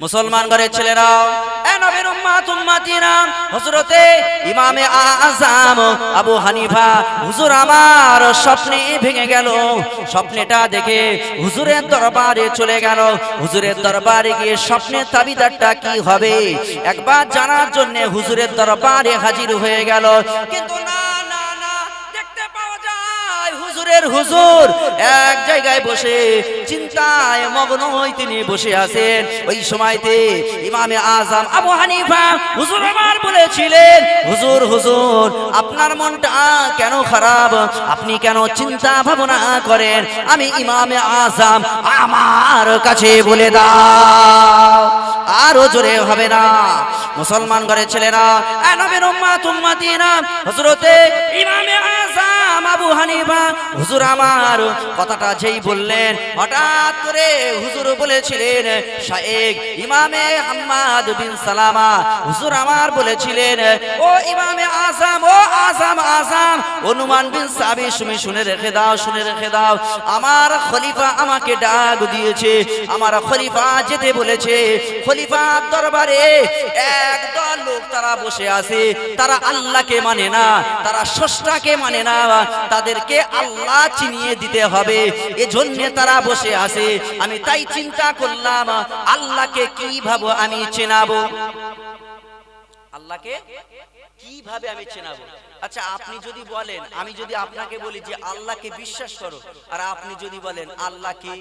মুসলমান ঘরের ছেলেরা, এ নবীর উম্মত উম্মতিরা, হযরতে ইমামে আযম আবু হানিফা হুজুর আমার স্বপ্নে ভেঙে গেল। স্বপ্নটা দেখে হুজুরের দরবারে চলে গেল। হুজুরের দরবারে গিয়ে স্বপ্নের তাবিদারটা কি হবে একবার জানার জন্য হুজুরের দরবারে হাজির হয়ে গেল। কিন্তু না না না, দেখতে পাওয়া যায় হুজুর এক জায়গায় বসে চিন্তায় মগ্ন হয়ে তিনি বসে আছেন। ওই সময়তে ইমামে আযম আবু হানিফা হুজুর আমার বলেছিলেন, হুজুর আপনার মনটা কেন খারাপ, আপনি কেন চিন্তা ভাবনা করেন, আমি ইমামে আযম আমার কাছে বলে দাও। আরো জোরে হবে না। মুসলমান ঘরের ছেলেরা, এ নবীর উম্মত উম্মতিরা, হযরতে ইমামে আযম আবু হানিফা হুজুর আমার কথাটা যেই বললেন, হঠাৎ করে হুজুর বলেছিলেন, শায়েখ ইমামে হাম্মাদ বিন সালামা হুজুর আমার বলেছিলেন, ও ইমামে আযম, ও আযম ও নুমান বিন সাবিত, তুমি শুনে রেখে দাও, আমার খলিফা আমাকে ডাক দিয়েছে, আমার খলিফা যেতে বলেছে। খলিফার দরবারে একদল লোক তারা বসে আছে, তারা আল্লাহকে মানে না, তারা স্রষ্টাকে মানে না, তাদেরকে আল্লাহ চিনিয়ে দিতে হবে, এজন্য তারা বসে আছে। আমি তাই চিন্তা করলাম আল্লাহকে কিভাবে আমি চেনাবো, আল্লাহকে কিভাবে আমি চেনাবো। আচ্ছা আপনি যদি বলেন, আমি যদি আপনাকে বলি যে আল্লাহকে বিশ্বাস করো, আর আপনি যদি বলেন আল্লাহ কি,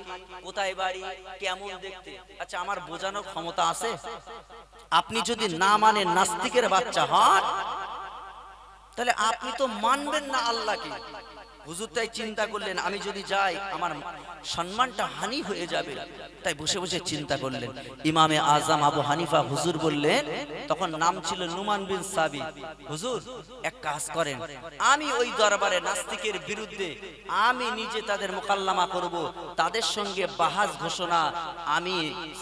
কোথায় বাড়ি, কেমন দেখতে, আচ্ছা আমার বোঝানোর ক্ষমতা আছে? আপনি যদি না মানেন, নাস্তিকের বাচ্চা হন, তাহলে আপনি তো মানবেন না আল্লাহকে। হুজুর তাই চিন্তা করলেন আমি যদি যাই আমার সম্মানটা হানি হয়ে যাবে, তাই বসে বসে চিন্তা করলেন। ইমামে আযম আবু হানিফা হুজুর বললেন, তখন নাম ছিল নুমান বিন সাবিত, হুজুর এক কাজ করেন, আমি ওই দরবারে নাস্তিকের বিরুদ্ধে আমি নিজে তাদের মোকাল্লামা করব, তাদের সঙ্গে বাহাস ঘোষণা আমি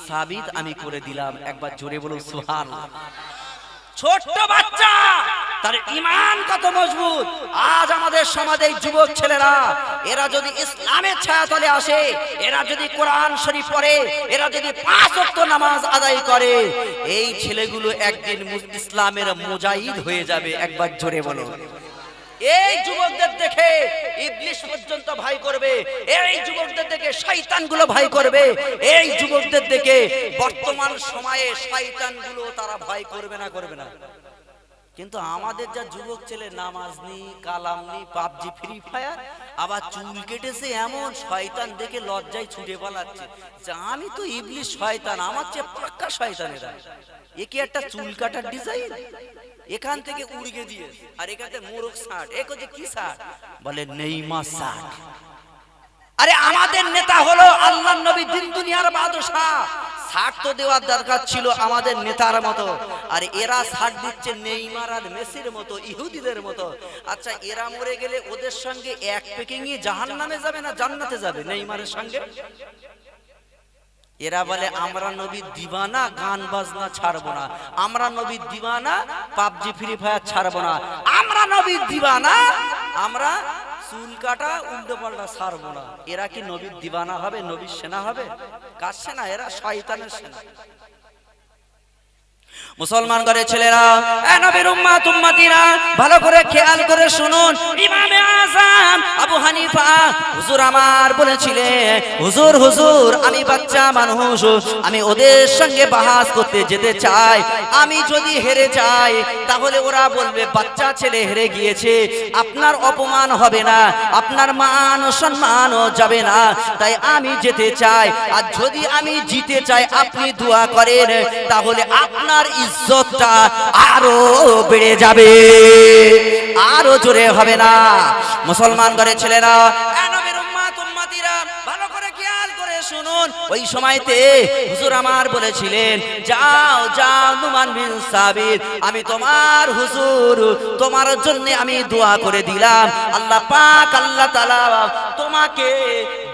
সাবিত আমি করে দিলাম। একবার জোরে বলুন সুবহানাল্লাহ। ছোট্ট বাচ্চা, তার ঈমান কত মজবুত। আজ আমাদের সমাজে যুবক ছেলেরা, এরা যদি ইসলামের ছায়াতলে আসে, এরা যদি কোরআন শরীফ পড়ে, এরা যদি 5 ওয়াক্ত নামাজ আদায় করে, এই ছেলেগুলো একদিন ইসলামের মুজাহিদ হয়ে যাবে। একবার জোরে বলো। এই যুবকদের দেখে ইবলিস পর্যন্ত ভয় করবে, এই যুবকদের দেখে শয়তানগুলো ভয় করবে, এই যুবকদের দেখে বর্তমান সময়ে শয়তানগুলো তারা ভয় করবে না। কিন্তু আমাদের যা যুবক ছেলে নামাজ নি, কালাম নি, পাবজি, ফ্রি ফায়ার, আবার চুল কেটেছে এমন, শয়তান দেখে লজ্জায় ছুটে পালাচ্ছে যে আমি তো ইবলিস শয়তান, আমার চেয়ে পাক্কা শয়তান এরা। একে একটা চুল কাটার ডিজাইন, এখান থেকে উড়িয়ে দিয়ে, আর এখান থেকে মোরগ ষাট, এ যে কি ষাট বলে নেইমার ষাট। আরে আমাদের নেতা হলো আল্লাহর নবী, দিন দুনিয়ার বাদশা, ষাট তো দেওয়ার দরকার ছিল আমাদের নেতার মতো, আর এরা ষাট দিচ্ছে নেইমার আর মেসির মতো, ইহুদিদের মতো। আচ্ছা এরা মরে গেলে ওদের সঙ্গে এক পেকিংই জাহান্নামে যাবে না জান্নাতে যাবে? নেইমারের সঙ্গে। এরা বলে আমরা নবীর দিওয়ানা, গান বাজনা ছাড়বো না, আমরা নবীর দিওয়ানা, পাবজি ফ্রি ফায়ার ছাড়বো না, আমরা নবীর দিওয়ানা, আমরা চুল কাটা উল্টো পাল্টা ছাড়বো না। এরা কি নবীর দিওয়ানা হবে, নবীর সেনা হবে? কার সেনা? এরা শয়তানের সেনা। মুসলমান ঘরের ছেলেরা, এ নবীর উম্মত উম্মতিরা, ভালো করে খেয়াল করে শুনুন। ইমামে আযম আবু হানিফা হুজুর আমার বলেছিলেন, হুজুর আমি বাচ্চা মানুষ, আমি ওদের সঙ্গে বাহাস করতে যেতে চাই, আমি যদি হেরে যাই তাহলে ওরা বলবে বাচ্চা ছেলে হেরে গিয়েছে, আপনার অপমান হবে না, আপনার মান সম্মানও যাবে না, তাই আমি যেতে চাই। আর যদি আমি জিতে চাই আপনি দোয়া করেন, তাহলে আপনার ইজ্জতটা আরো বেড়ে যাবে। আরো জোরে হবে না। মুসলমান ঘরের ছেলেরা, নবীর উম্মত উম্মতিরা, ভালো করে খেয়াল করে শুনুন। ওই সময়তে হুজুর আমার বলেছিলেন, যাও নুমান বিন সাবিত, আমি তোমার হুজুর, তোমার জন্য আমি দোয়া করে দিলাম, আল্লাহ পাক আল্লাহ তাআলা তোমাকে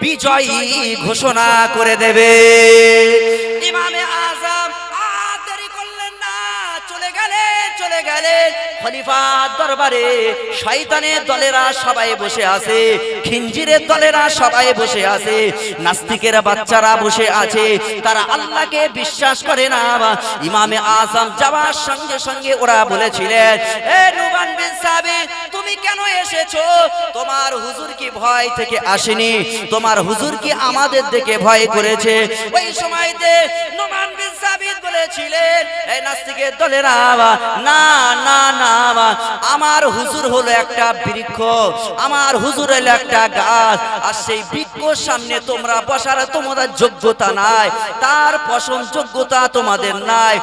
বিজয়ী ঘোষণা করে দেবে। ইমামে আযম চলে গেলেন খলিফার দরবারে। শয়তানের দলেরা সবাই বসে আছে, খিঞ্জিরের দলেরা সবাই বসে আছে, নাস্তিকের বাচ্চারা বসে আছে, তারা আল্লাহকে বিশ্বাস করে না। ইমামে আজম যাওয়ার সঙ্গে সঙ্গে ওরা বলেছিলেন, এ নুমান বিন সাবিত, তুমি কেন এসেছো? তোমার হুজুর কি ভয় থেকে আসেনি? তোমার হুজুর কি আমাদের দেখে ভয় করেছে? ওই সময়তে নুমান বিন সাবিত বলেছিলেন, এই নাস্তিকের দলেরা, না না না, আমার হুজুর হলো একটা বৃক্ষ, আমার হুজুর হলো একটা গাছ, আর সেই বৃক্ষর সামনে তোমরা বসার তোমাদের যোগ্যতা নাই, তার পছন্দ যোগ্যতা তোমাদের নাই।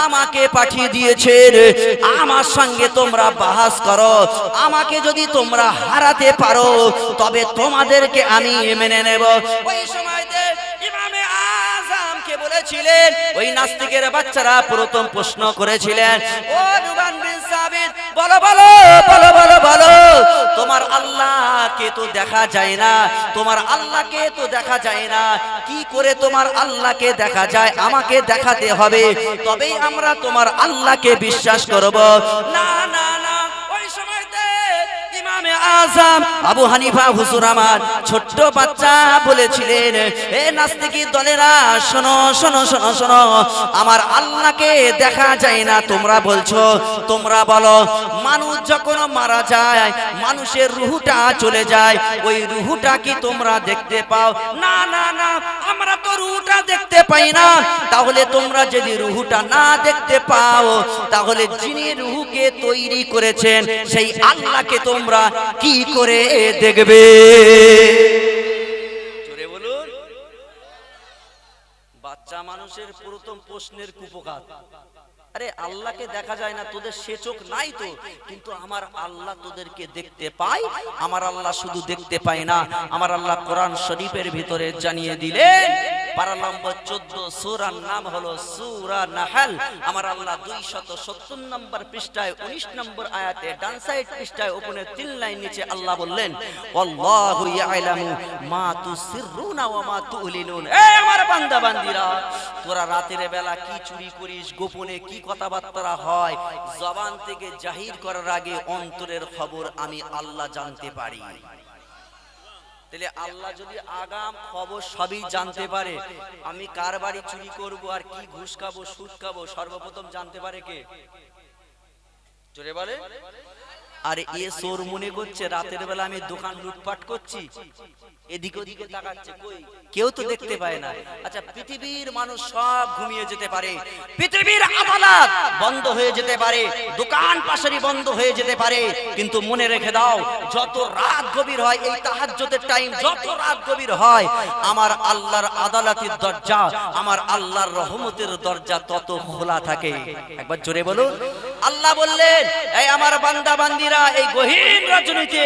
আমাকে পাঠিয়ে দিয়েছেন, আমার সঙ্গে তোমরা বাহাস করো, আমাকে যদি তোমরা হারাতে পারো তবে তোমাদেরকে আমি মেনে নেব। ওই সময়তে ইমামে আজমকে বলেছিলেন, ওই নাস্তিকের বাচ্চারা প্রথম প্রশ্ন করেছিলেন, ও নুমান বিন সাবিত, বলো বলো বলো বলো বলো, তোমার আল্লাহকে তো দেখা যায় না, তোমার আল্লাহকে তো দেখা যায় না, কি করে তোমার আল্লাহকে দেখা যায়? আমাকে দেখাতে হবে, তবেই আমরা তোমার আল্লাহকে বিশ্বাস করব। না না না, ওই সময়তে ইমামে আজম আবু হানিফা হুজুর আমার ছোট্ট বাচ্চা বলেছিলেন, এ নাস্তিকি দলেরা, শোনো শোনো শোনো শোনো, আমার আল্লাহকে দেখা যায় না তোমরা বলছো, তোমরা বলো মানুষ যখন মারা যায় মানুষের রুহটা চলে যায়, ওই রুহটা কি তোমরা দেখতে পাও? না না না, আমরা তো রুহটা দেখতে পাই না। তাহলে তোমরা যদি রুহটা না দেখতে পাও, তাহলে যিনি রুহকে তৈরি করেছেন সেই আল্লাহকে তোমরা কি করে দেখবে? জোরে বলুন। বাচ্চা মানুষের প্রথম প্রশ্নের কুপকাত, আরে আল্লাহকে দেখা যায় না, তোদের সে চোখ নাই তো, কিন্তু আমার আল্লাহ তোদেরকে দেখতে পায়। আমার আল্লাহ শুধু দেখতে পায় না, আমার আল্লাহ কোরআন শরীফের ভিতরে জানিয়ে দিলেন, পারা নম্বর 14, সূরার নাম হলো সূরা নাহল। আমার আল্লাহ 270 নম্বর পৃষ্ঠায় 19 নম্বর আয়াতে ডান সাইড পৃষ্ঠায় উপরে 3 লাইন নিচে আল্লাহ বললেন, আল্লাহু ইয়ালামু মা তুসিররুনা ওয়া মা তুলিনুন। এই আমার বান্দা বান্দীরা, তোরা রাতের বেলা কি চুরি করিস, গোপনে কি কথাবার্তা হয়, জবান থেকে জাহির করার আগে অন্তরের খবর আমি আল্লাহ জানতে পারি। তাহলে আল্লাহ যদি আগাম খবর সবই জানতে পারে, আমি কার বাড়ি চুরি করব আর কি ঘুষ খাবো সুদ খাবো সর্বপ্রথম জানতে পারে কে? জোরে বলে। আর এ চোর মনে করছে রাতের বেলা আমি দোকান লুটপাট করছি, এদিকে ওদিকে তাকাচ্ছে, কই কেউ তো দেখতে পায় না। আচ্ছা, পৃথিবীর মানুষ সব ঘুমিয়ে যেতে পারে, পৃথিবীর আদালত বন্ধ হয়ে যেতে পারে, দোকান পাশারি বন্ধ হয়ে যেতে পারে, কিন্তু মনে রেখে দাও, যত রাত গভীর হয়, এই তাহাজ্জুদের টাইম যত রাত গভীর হয়, আমার আল্লাহর আদালতের দরজা, আমার আল্লাহর রহমতের দরজা তত খোলা থাকে। একবার জোরে বলুন। আল্লাহ বললেন, এই আমার বান্দা বান্দিরা, এই গহীন রজনীতে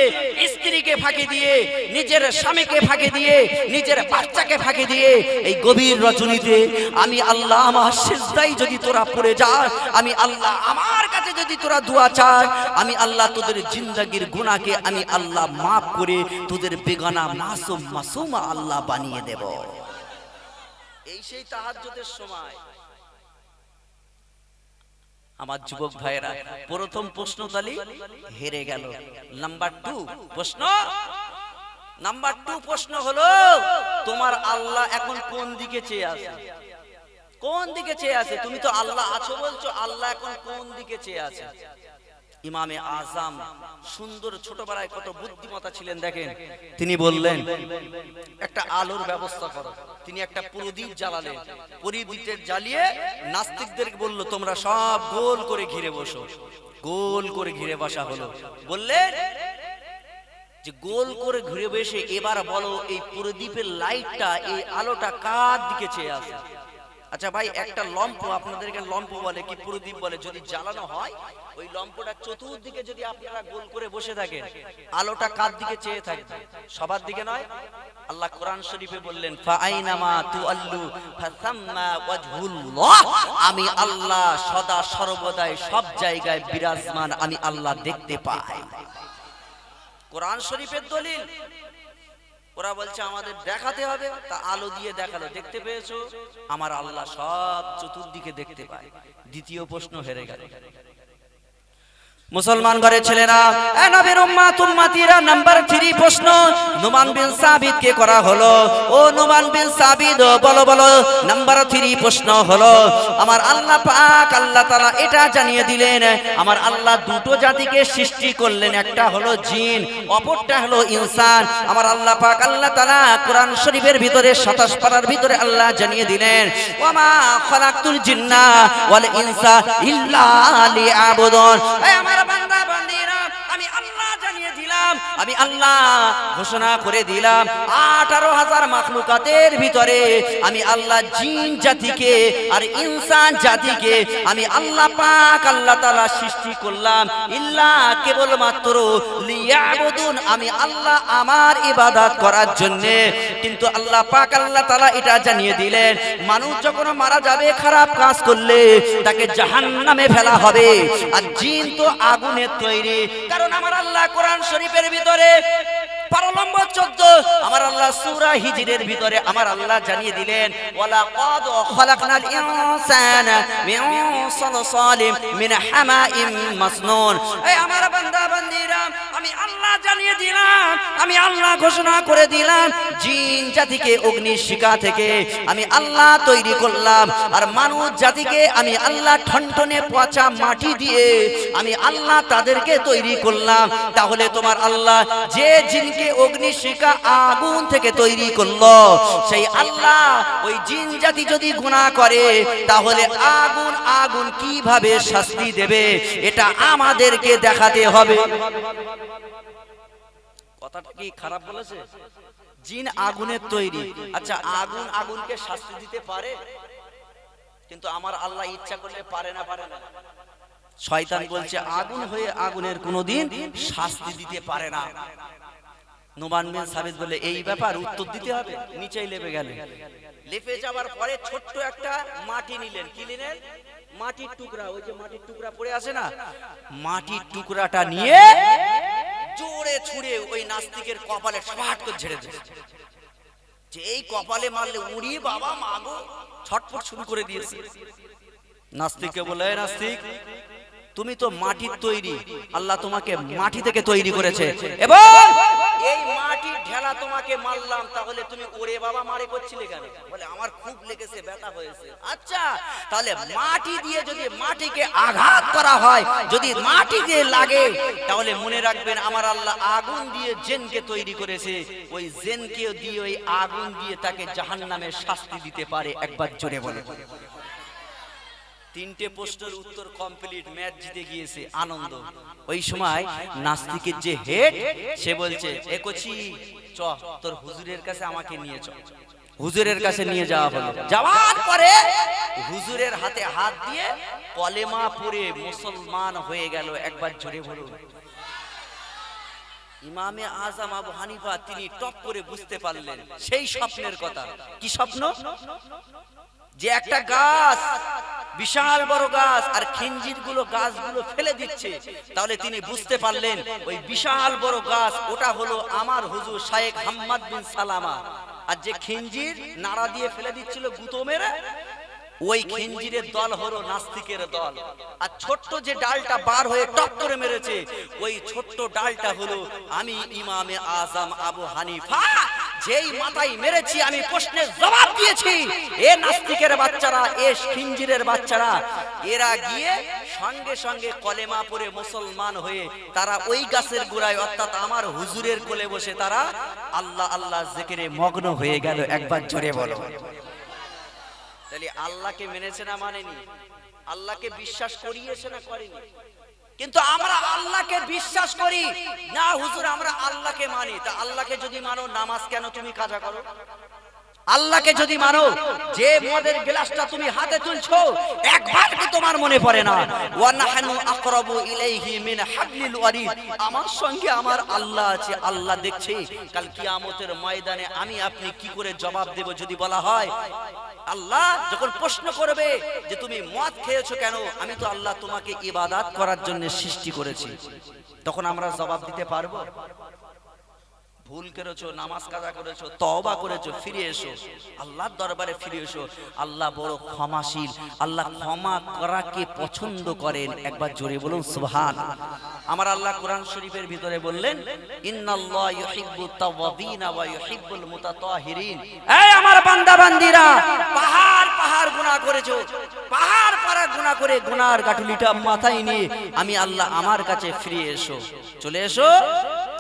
স্ত্রীকে ফাঁকি দিয়ে, নিজের স্বামীকে ফাঁকি দিয়ে, নিজের বাচ্চাকে ফাঁকি দিয়ে, এই গভীর রজনীতে আমি আল্লাহ আমার সিজদায় যদি তোরা পড়ে যাস, আমি আল্লাহ আমার কাছে যদি তোরা দোয়া চাস, আমি আল্লাহ তোদের জিন্দেগীর গুনাহকে আমি আল্লাহ মাফ করে তোদের বেগানা মাসুম মাসুমা আল্লাহ বানিয়ে দেব। এই সেই তাহাজ্জুদের সময়। আমার যুবক ভাইরা, প্রথম প্রশ্ন তালি হেরে গেল। নাম্বার 2 প্রশ্ন হলো, তোমার আল্লাহ এখন কোন দিকে চেয়ে আছে? কোন দিকে চেয়ে আছে? তুমি তো আল্লাহ আছো বলছো, আল্লাহ এখন কোন দিকে চেয়ে আছে? ইমামে আজম সুন্দর, ছোটবেলায় কত বুদ্ধিমতা ছিলেন দেখেন। তিনি বললেন, একটা আলোর ব্যবস্থা করো। তিনি একটা প্রদীপ জ্বালালেন, প্রদীপের জ্বালিয়ে নাস্তিকদেরকে বলল, তোমরা সব গোল করে ঘিরে বসো। গোল করে ঘিরে বসা হলো। বললেন যে গোল করে ঘিরে বসে এবার বলো, এই প্রদীপের লাইটটা, এই আলোটা কার দিকে চেয়ে আছে? আচ্ছা ভাই, একটা লম্প, আপনাদেরকে লম্প বলে কি প্রদীপ বলে, যদি জ্বালানো হয়, ওই লম্পটা চতুর্দিকে যদি আপনারা গোল করে বসে থাকেন, আলোটা কার দিকে চেয়ে থাকবে? সবার দিকে নয়। আল্লাহ কোরআন শরীফে বললেন, ফাআইনামা তুআল্লু ফাসাম্মা ওয়াজহুল্লাহ। আমি আল্লাহ সদা সর্বদাই সব জায়গায় বিরাজমান, আমি আল্লাহ দেখতে পাই। কোরআন শরীফের দলিল। ওরা বলছে আমাদের দেখাতে হবে, তা আলো দিয়ে দেখালো, দেখতে পেয়েছো? আমার আল্লাহ সব চতুর্দিকে দেখতে পায়। দ্বিতীয় প্রশ্ন হেরে গেল। মুসলমান ঘরের ছেলেরা, এ নবীর উম্মত উম্মতিরা, নাম্বার 3 প্রশ্ন নুমান বিন সাবিত কে করা হলো। ও নুমান বিন সাবিত, বলো বলো। নাম্বার 3 প্রশ্ন হলো, আমার আল্লাহ পাক আল্লাহ তাআলা এটা জানিয়ে দিলেন, আমার আল্লাহ দুটো জাতিকে সৃষ্টি করলেন, একটা হলো জিন, অপরটা হলো ইনসান। আমার আল্লাহ পাক আল্লাহ তাআলা কোরআন শরীফের ভিতরে 27 পারার ভিতরে আল্লাহ জানিয়ে দিলেন, ওয়ামা খালাকতুল জিন্না ওয়াল ইনসা ইল্লা লিয়াবুদুন। আমার বান্দা বান্দীরা, আমি আল্লাহ জানিয়ে দিলাম, আমি আল্লাহ ঘোষণা করে দিলাম, 18,000 মাখলুকাতের ভিতরে আমি আল্লাহ জিন জাতিকে আর ইনসান জাতিকে আমি আল্লাহ পাক আল্লাহ তাআলা সৃষ্টি করলাম ইল্লা কেবলমাত্র লিয়াবুদুন, আমি আল্লাহ আমার ইবাদত করার জন্য। কিন্তু আল্লাহ পাক আল্লাহ তাআলা এটা জানিয়ে দিলেন, মানুষ যখন মারা যাবে খারাপ কাজ করলে তাকে জাহান্নামে ফেলা হবে, আর জিন তো আগুনের তৈরি। কারণ আমার আল্লাহ কোরআন শরীফের ভিতরে পারা নম্বর 14 আমার আল্লাহ সূরা হিজরের ভিতরে আমার আল্লাহ জানিয়ে দিলেন, ওয়ালাকাদ খালাকনাল ইনসানা মিন সালসালিম মিন হামাইম মাসনুন। এই আমার বান্দা বান্দীরা, আমি আল্লাহ জানিয়ে দিলাম, আমি আল্লাহ ঘোষণা করে দিলাম, জিন জাতিকে অগ্নি শিখা থেকে আমি আল্লাহ তৈরি করলাম, আর মানুষ জাতিকে আমি আল্লাহ ঠনঠনে পচা মাটি দিয়ে আমি আল্লাহ তাদেরকে তৈরি করলাম। তাহলে তোমার আল্লাহ যে জিনকে অগ্নি শিখা আগুন থেকে তৈরি করলো, সেই আল্লাহ ওই জিন জাতি যদি গুনাহ করে তাহলে আগুন আগুন কিভাবে শাস্তি দেবে এটা আমাদেরকে দেখাতে হবে। কথাটা কি খারাপ বলেছে? জিন আগুনের তৈরি, আচ্ছা আগুন আগুনকে শাস্তি দিতে পারে? কিন্তু আমার আল্লাহ ইচ্ছা করলে পারে না, পারে না। শয়তান বলছে আগুন হয়ে আগুনের কোনোদিন শাস্তি দিতে পারে না। নুমান বিন সাবিত বলে এই ব্যাপার উত্তর দিতে হবে। নিচেই লেপে গেলেন, লেপে যাওয়ার পরে ছোট্ট একটা মাটি নিলেন। কি নিলেন? মাটির টুকরা। ওই যে মাটির টুকরা পড়ে আছে না, মাটির টুকরাটা নিয়ে জোরে ছুঁড়ে ওই নাস্তিকের কপালে শপাট করে ঝেড়ে দিল। যে এই কপালে মারলে উড়ি বাবা মাগো ছটফট শুরু করে দিয়েছে। নাস্তিককে বলে, নাস্তিক তুমি তো মাটির তৈরি, আল্লাহ তোমাকে মাটি থেকে তৈরি করেছে, এবং এই মাটির ঢেলা তোমাকে মারলাম, তাহলে তুমি ওরে বাবা মারে করছিলে কেন? বলে আমার খুব লেগেছে, ব্যথা হয়েছে। আচ্ছা তাহলে মাটি দিয়ে যদি মাটিকে আঘাত করা হয়, যদি মাটি দিয়ে লাগে, তাহলে মনে রাখবেন আমার আল্লাহ আগুন দিয়ে জিনকে তৈরি করেছে, ওই জিনকে দিয়ে ওই আগুন দিয়ে তাকে জাহান্নামের শাস্তি দিতে পারে। একবার জোরে বলে। 3টে প্রশ্নের উত্তর কমপ্লিট, ম্যাচ জিতে গিয়েছে, আনন্দ। ওই সময় নাস্তিকের যে হেড সে বলছে, একচি চ তোর হুজুরের কাছে আমাকে নিয়ে চ। হুজুরের কাছে নিয়ে যাওয়া হলো। যাওয়ার পরে হুজুরের হাতে হাত দিয়ে কলেমা পড়ে মুসলমান হয়ে গেল। একবার জোরে বলুন। ইমামে আজম আবু হানিফা তিনি টপ করে বুঝতে পারলেন সেই স্বপ্নের কথা। কি স্বপ্ন? যে একটা গাছ, বিশাল বড় গাছ, আর খিঞ্জির গুলো গাছগুলো ফেলে দিচ্ছে। তাহলে তিনি বুঝতে পারলেন ওই বিশাল বড় গাছ ওটা হলো আমার হুজুর শায়েখ হাম্মাদ বিন সালামা, আর যে খিঞ্জির নাড়া দিয়ে ফেলে দিচ্ছিল গুঁতো মেরে, ওই খিঞ্জিরের দল হলো নাস্তিকের দল। আর ছোট্ট যে ডালটা বার হয়ে টপ করে মেরেছে, ওই ছোট্ট ডালটা হলো আমি ইমামে আজম আবু হানিফা, যেই মাথায় মেরেছি আমি প্রশ্নের জবাব দিয়েছি। এ নাস্তিকের বাচ্চারা, এ খিঞ্জিরের বাচ্চারা, এরা গিয়ে সঙ্গে সঙ্গে কলেমা পড়ে মুসলমান হয়ে তারা ওই গাছের গোড়ায় অর্থাৎ আমার হুজুরের কোলে বসে তারা আল্লাহ আল্লাহ জিকিরে মগ্ন হয়ে গেল। একবার জোরে বলো। তাহলে আল্লাহকে মেনেছে না মানেনি? আল্লাহকে বিশ্বাস করিয়েছে না করেনি? কিন্তু আমরা আল্লাহকে বিশ্বাস করি না হুজুর, আমরা আল্লাহকে মানি। তা আল্লাহকে যদি মানো, নামাজ কেন তুমি কাজা করো? আল্লাহকে যদি মানো, যে মদের গ্লাসটা তুমি হাতে তুলছো একবার কি তোমার মনে পড়ে না, ওয়া নাহনু আকরাবু ইলাইহি মিন হাবলিল ওয়ারিদ, আমার সঙ্গে আমার আল্লাহ আছে, আল্লাহ দেখছে। কাল কিয়ামতের ময়দানে আমি আপনি কি করে জবাব দেব যদি বলা হয় আল্লাহ যখন প্রশ্ন করবে যে তুমি মদ খেয়েছো কেন, আমি তো আল্লাহ তোমাকে ইবাদত করার জন্য সৃষ্টি করেছি, তখন আমরা জবাব দিতে পারবো? ভুল করেছো, নামাজ কাজা করেছো, তওবা করেছো, ফিরে এসো, আল্লাহর দরবারে ফিরে এসো। আল্লাহ বড় ক্ষমাশীল, আল্লাহ ক্ষমা করাকে পছন্দ করেন। একবার জোরে বলুন সুবহান। আমার আল্লাহ কোরআন শরীফের ভিতরে বললেন, ইন্নাল্লাহ ইউহিব্বুত তাওয়াবিনা ওয়া ইউহিব্বুল মুতাতাহিরিন। এই আমার বান্দা বান্দীরা, পাহাড় পাহাড় গুনাহ করেছো, পাহাড় পাহাড় গুনাহ করে গুনার গাঁটুলিটা মাথায় নিয়ে আমি আল্লাহ আমার কাছে ফিরে এসো, চলে এসো,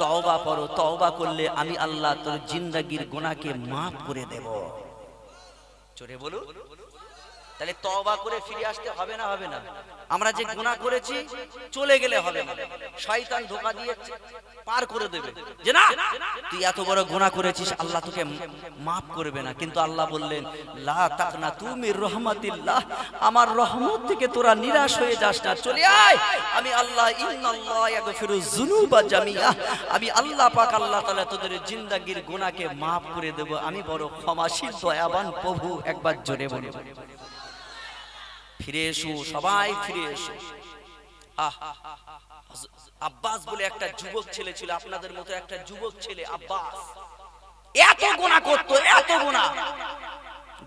তওবা করো। তওবা করলে আমি আল্লাহ তোর জিন্দেগীর গুনাহকে মাফ করে দেব। জোরে বলুন। তাহলে তওবা করে ফিরে আসতে হবে না, হবে না? আমরা যে গুনাহ করেছি চলে গেলে হবে না, শয়তান ধোঁকা দিয়ে পার করে দেবে যে না তুই এত বড় গুনাহ করেছিস, আল্লাহ তোকে মাফ করবে না। কিন্তু আল্লাহ বললেন, লা তাকনাতু মির রাহমাতিল্লাহ, আমার রহমত থেকে তোরা নিরাশ হয়ে যাস না, চলে আয়, আমি আল্লাহ ইন্নাল্লাহ ইয়াগফিরুয যুনুবা জামিআ, আমি আল্লাহ পাক আল্লাহ তাআলা তোদের জিন্দেগীর গুনাহকে মাফ করে দেব, আমি বড় ক্ষমাশীল দয়াবান প্রভু। একবার জোরে বলুন ফিরে এসো, সবাই ফিরে এসো। আব্বাস বলে একটা যুবক ছেলে ছিল, আপনাদের মতো একটা যুবক ছেলে আব্বাস, এত গুনাহ করতো, এত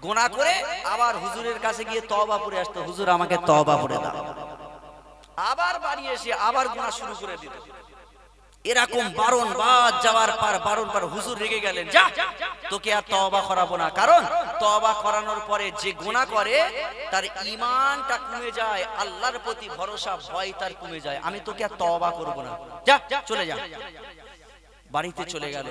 গুনাহ করে আবার হুজুরের কাছে গিয়ে তওবা করে আসতো, হুজুর আমাকে তওবা করে দাও। আবার বাড়ি এসে আবার গুনাহ শুরু করে দিত। এরকম বারংবার যাওয়ার পর বারংবার হুজুর রেগে গেলেন, যা তোকে আর তওবা করাবো না। কারণ তওবা করানোর পরে যে গুনাহ করে তার ঈমানটা কমে যায়, আল্লাহর প্রতি ভরসা ভয় তার কমে যায়, আমি তোকে আর তওবা করব না, যা চলে যা। বাড়িতে চলে গেল।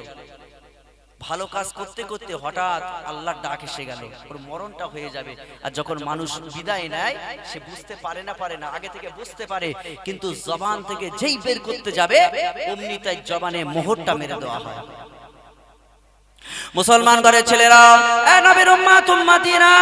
ভালো কাজ করতে করতে হঠাৎ আল্লাহর ডাক এসে গেল, ওর মরণটা হয়ে যাবে। আর যখন মানুষ বিদায় নেয় সে বুঝতে পারে না, আগে থেকে বুঝতে পারে, কিন্তু জবান থেকে যেই বের করতে যাবে অমনি তাই জবানে মোহরটা মেরে দেওয়া হয়। মুসলমান ঘরের ছেলেরা, এ নবীর উম্মত উম্মতিরা,